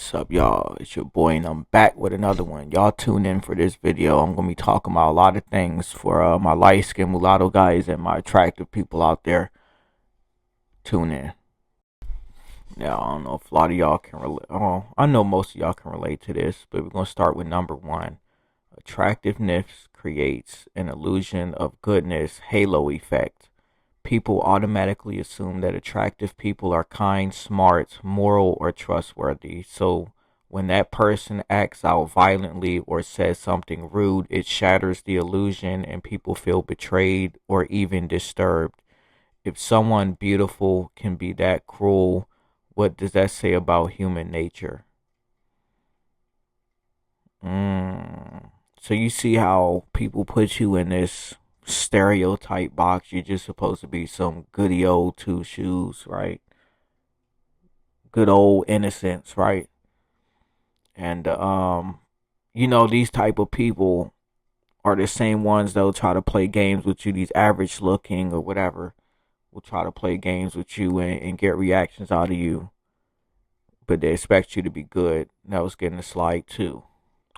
What's up, y'all? It's your boy, and I'm back with another one. Y'all tune in for this video. I'm gonna be talking about a lot of things for my light skinned mulatto guys and my attractive people out there. Tune in. Now, I don't know if a lot of y'all can relate. Oh, I know most of y'all can relate to this, but we're gonna start with number one. Attractiveness creates an illusion of goodness, halo effect. People automatically assume that attractive people are kind, smart, moral, or trustworthy. So when that person acts out violently or says something rude, it shatters the illusion and people feel betrayed or even disturbed. If someone beautiful can be that cruel, what does that say about human nature? So you see how people put you in this stereotype box. You're just supposed to be some goody old two shoes, right? Good old innocence, right? And these type of people are the same ones that'll try to play games with you. These average looking or whatever will try to play games with you and get reactions out of you, but they expect you to be good. That was getting a slide too.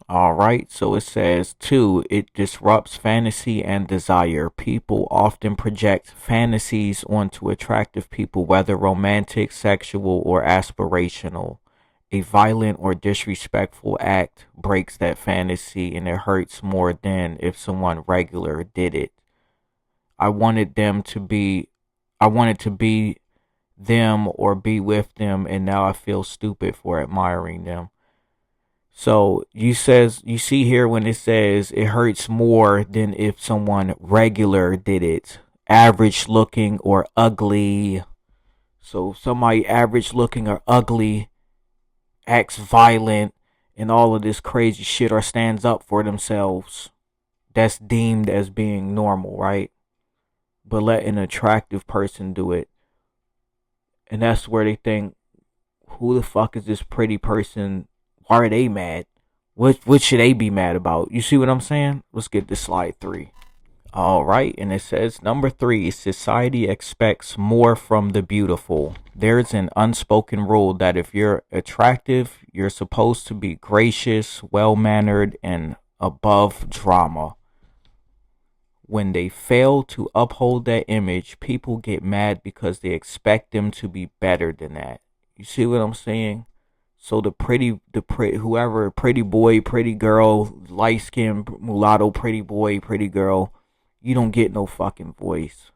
All right, so it says, two, it disrupts fantasy and desire. People often project fantasies onto attractive people, whether romantic, sexual, or aspirational. A violent or disrespectful act breaks that fantasy, and it hurts more than if someone regular did it. I wanted them to be, I wanted to be them or be with them, and now I feel stupid for admiring them. So you see here when it says it hurts more than if someone regular did it, average looking or ugly. So somebody average looking or ugly acts violent and all of this crazy shit or stands up for themselves. That's deemed as being normal, right? But let an attractive person do it, and that's where they think, who the fuck is this pretty person? Why are they mad? What should they be mad about? You see what I'm saying? Let's get to slide 3. All right, and it says number 3, society expects more from the beautiful. There's an unspoken rule that if you're attractive, you're supposed to be gracious, well-mannered, and above drama. When they fail to uphold that image, people get mad because they expect them to be better than that. You see what I'm saying? So whoever, pretty boy, pretty girl, light skin, mulatto, pretty boy, pretty girl, you don't get no fucking voice.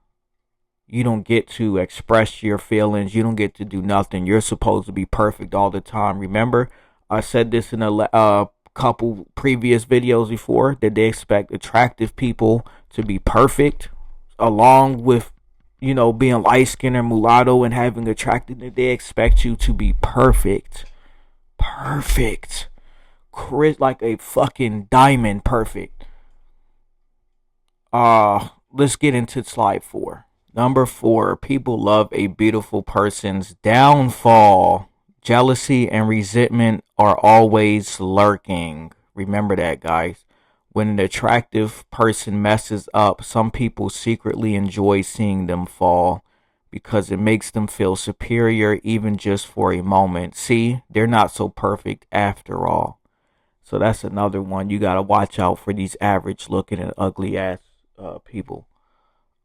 You don't get to express your feelings. You don't get to do nothing. You're supposed to be perfect all the time. Remember, I said this in a couple previous videos before, that they expect attractive people to be perfect, along with being light skinned or mulatto and having attractive. They expect you to be perfect. Chris, like a fucking diamond, perfect. Let's get into slide 4. Number 4, people love a beautiful person's downfall. Jealousy and resentment are always lurking. Remember that, guys. When an attractive person messes up, some people secretly enjoy seeing them fall, because it makes them feel superior even just for a moment. See, they're not so perfect after all. So that's another one. You got to watch out for these average looking and ugly ass people.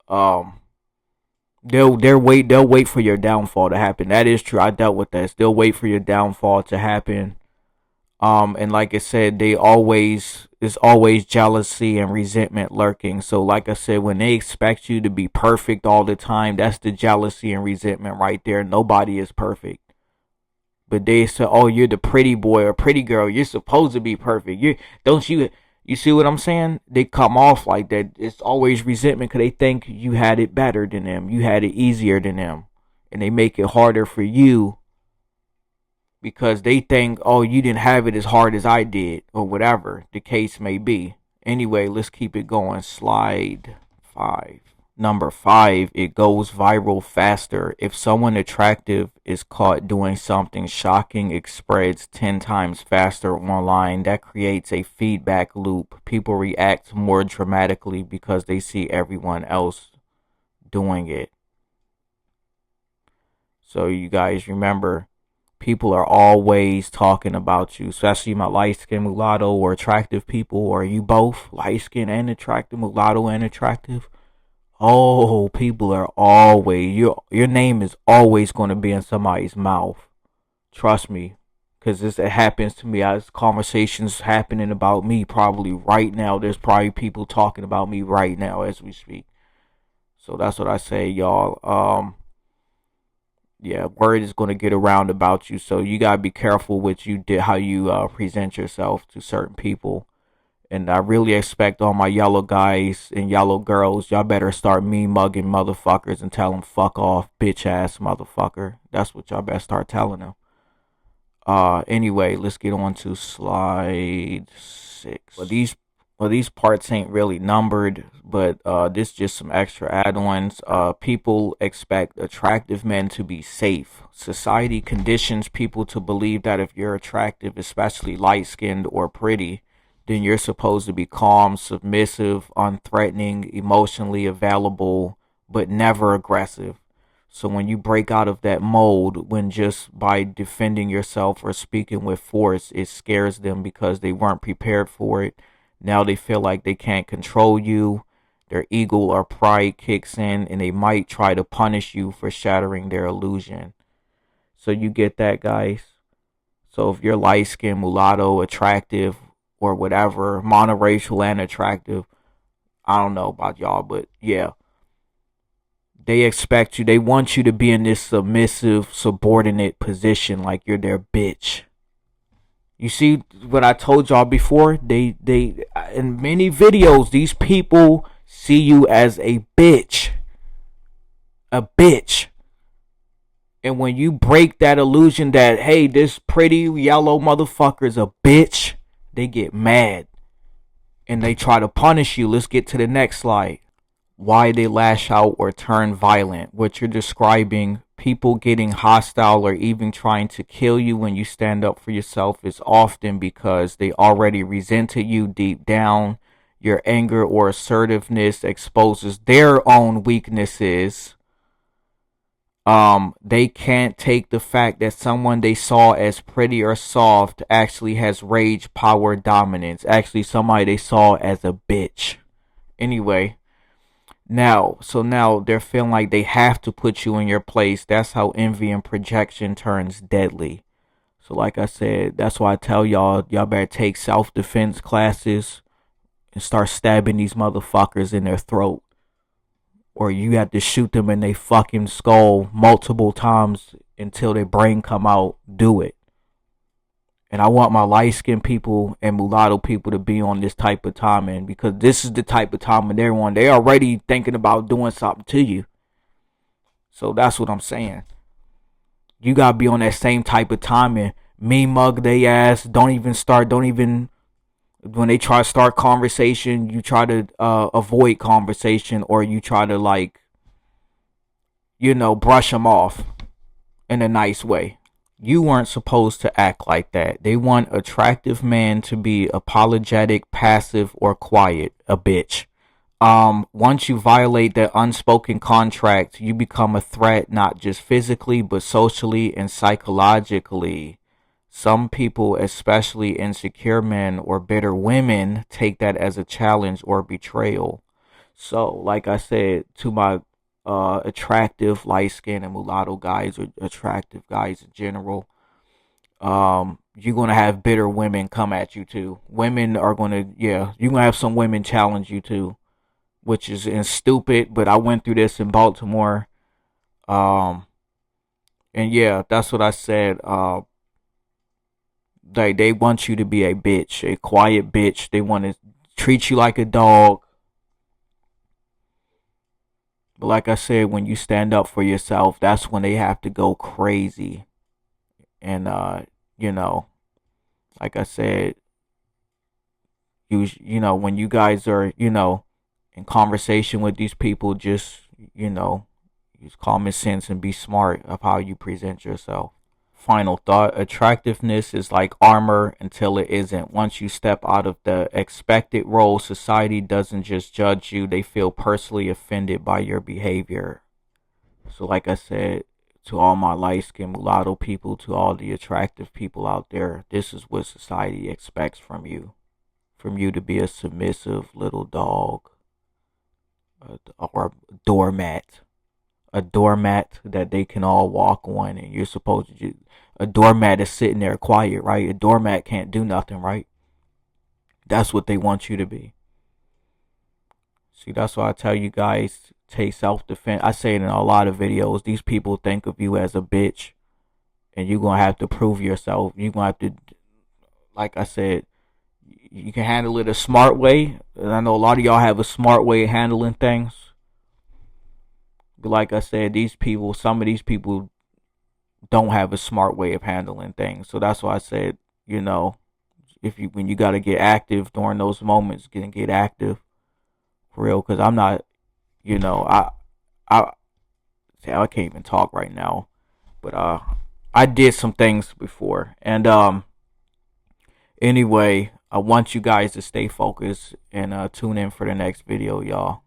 They'll wait for your downfall to happen. That is true. I dealt with this. They'll wait for your downfall to happen. And like I said, there's always jealousy and resentment lurking. So like I said, when they expect you to be perfect all the time, that's the jealousy and resentment right there. Nobody is perfect. But they say, oh, you're the pretty boy or pretty girl, you're supposed to be perfect. You see what I'm saying? They come off like that. It's always resentment because they think you had it better than them. You had it easier than them. And they make it harder for you because they think, oh, you didn't have it as hard as I did, or whatever the case may be. Anyway, let's keep it going. Slide 5. Number 5, it goes viral faster. If someone attractive is caught doing something shocking, it spreads 10 times faster online. That creates a feedback loop. People react more dramatically because they see everyone else doing it. So you guys remember, People are always talking about you, especially my light-skinned mulatto or attractive people, or you both light-skinned and attractive, mulatto and attractive. Oh, people are always your name is always going to be in somebody's mouth. Trust me, because it happens to me. As conversations happening about me probably right now. There's probably people talking about me right now as we speak. So that's what I say, y'all. Yeah, word is going to get around about you, so you gotta be careful with you did how you present yourself to certain people. And I really expect all my yellow guys and yellow girls, y'all better start me mugging motherfuckers and tell them fuck off, bitch ass motherfucker. That's what y'all better start telling them. Anyway, let's get on to slide 6. These parts ain't really numbered, but this just some extra add-ons. People expect attractive men to be safe. Society conditions people to believe that if you're attractive, especially light-skinned or pretty, then you're supposed to be calm, submissive, unthreatening, emotionally available, but never aggressive. So when you break out of that mold, when just by defending yourself or speaking with force, it scares them because they weren't prepared for it. Now they feel like they can't control you. Their ego or pride kicks in and they might try to punish you for shattering their illusion. So you get that, guys? So if you're light-skinned, mulatto, attractive, or whatever, monoracial and attractive, I don't know about y'all, but yeah. They expect you, they want you to be in this submissive, subordinate position like you're their bitch. You see what I told y'all before? They in many videos, these people see you as a bitch. A bitch. And when you break that illusion that, hey, this pretty yellow motherfucker's a bitch, they get mad. And they try to punish you. Let's get to the next slide. Why they lash out or turn violent. What you're describing, people getting hostile or even trying to kill you when you stand up for yourself, is often because they already resented you deep down. Your anger or assertiveness exposes their own weaknesses. They can't take the fact that someone they saw as pretty or soft actually has rage, power, dominance. Actually, somebody they saw as a bitch. Anyway. Now they're feeling like they have to put you in your place. That's how envy and projection turns deadly. So like I said, that's why I tell y'all better take self-defense classes and start stabbing these motherfuckers in their throat. Or you have to shoot them in their fucking skull multiple times until their brain come out. Do it. And I want my light-skinned people and mulatto people to be on this type of timing, because this is the type of timing they're on. They're already thinking about doing something to you. So that's what I'm saying. You got to be on that same type of timing. Me mug they ass. Don't even, when they try to start conversation, you try to avoid conversation, or you try to brush them off in a nice way. You weren't supposed to act like that. They want attractive men to be apologetic, passive, or quiet. A bitch. Once you violate that unspoken contract, you become a threat, not just physically, but socially and psychologically. Some people, especially insecure men or bitter women, take that as a challenge or betrayal. So, like I said, to my attractive light skin and mulatto guys, or attractive guys in general, you're gonna have bitter women come at you too. Women are gonna, you're gonna have some women challenge you too, which is stupid. But I went through this in Baltimore, and yeah, that's what I said. They want you to be a bitch, a quiet bitch. They want to treat you like a dog. But like I said, when you stand up for yourself, that's when they have to go crazy. And like I said, when you guys are, in conversation with these people, just, use common sense and be smart of how you present yourself. Final thought: attractiveness is like armor until it isn't. Once you step out of the expected role, society doesn't just judge you, they feel personally offended by your behavior. So like I said, to all my light-skinned mulatto people, to all the attractive people out there, this is what society expects from you. From you to be a submissive little dog, or a doormat. A doormat that they can all walk on, and you're supposed to. A doormat is sitting there quiet, right? A doormat can't do nothing, right? That's what they want you to be. See, that's why I tell you guys, take self-defense. I say it in a lot of videos. These people think of you as a bitch, and you're gonna have to prove yourself. You're gonna have to, like I said, you can handle it a smart way. And I know a lot of y'all have a smart way of handling things. But like I said, some of these people don't have a smart way of handling things. So that's why I said, when you gotta get active during those moments, get active for real. Because I'm not, I can't even talk right now. But I did some things before, and anyway, I want you guys to stay focused and tune in for the next video, y'all.